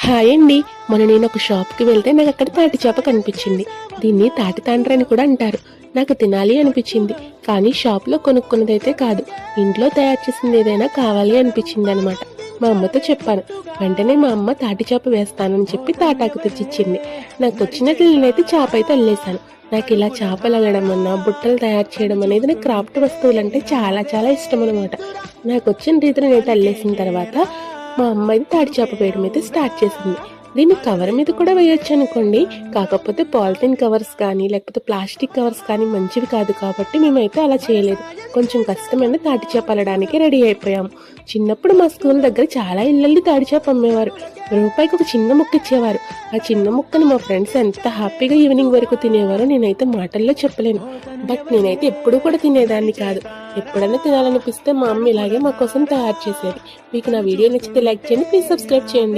Hi అండి. మొన్న నేను ఒక షాప్కి వెళ్తే నాకు అక్కడ తాటి చేప కనిపించింది. దీన్ని తాటి తాండ్ర అని కూడా అంటారు. నాకు తినాలి అనిపించింది, కానీ షాప్లో కొనుక్కున్నదైతే కాదు, ఇంట్లో తయారు చేసింది ఏదైనా కావాలి అనిపించింది అనమాట. మా అమ్మతో చెప్పాను. వెంటనే మా అమ్మ తాటి చేప వేస్తానని చెప్పి తాటాకు తెచ్చిచ్చింది. నాకు వచ్చినట్లు నేనైతే చేప అయితే అల్లేశాను. నాకు ఇలా చేపలు అల్లడం అన్నా, బుట్టలు తయారు చేయడం అనేది నాకు క్రాఫ్ట్ వస్తువులు అంటే చాలా చాలా ఇష్టం అనమాట. నాకు వచ్చిన రీతిని నేనైతే అల్లేసిన తర్వాత మా అమ్మ అయితే తాటి చేప వేయడం అయితే స్టార్ట్ చేసింది. దీన్ని కవర్ మీద కూడా వేయొచ్చు అనుకోండి, కాకపోతే పాలిథిన్ కవర్స్ కానీ లేకపోతే ప్లాస్టిక్ కవర్స్ కానీ మంచివి కాదు కాబట్టి మేమైతే అలా చేయలేదు. కొంచెం కష్టమైన తాటి చేప అల్లడానికి రెడీ అయిపోయాము. చిన్నప్పుడు మా స్కూల్ దగ్గర చాలా ఇళ్ళల్లి తాటి చేప అమ్మేవారు. రూపాయికి ఒక చిన్న ముక్క ఇచ్చేవారు. ఆ చిన్న ముక్కని మా ఫ్రెండ్స్ ఎంత హ్యాపీగా ఈవినింగ్ వరకు తినేవారో నేనైతే మాటల్లో చెప్పలేను. బట్ నేనైతే ఎప్పుడూ కూడా తినేదాన్ని కాదు. ఎప్పుడైనా తినాలనిపిస్తే మా అమ్మ ఇలాగే మా కోసం తయారు చేసేది. మీకు నా వీడియో నచ్చితే లైక్ చేయండి, ప్లీజ్ సబ్స్క్రైబ్ చేయండి.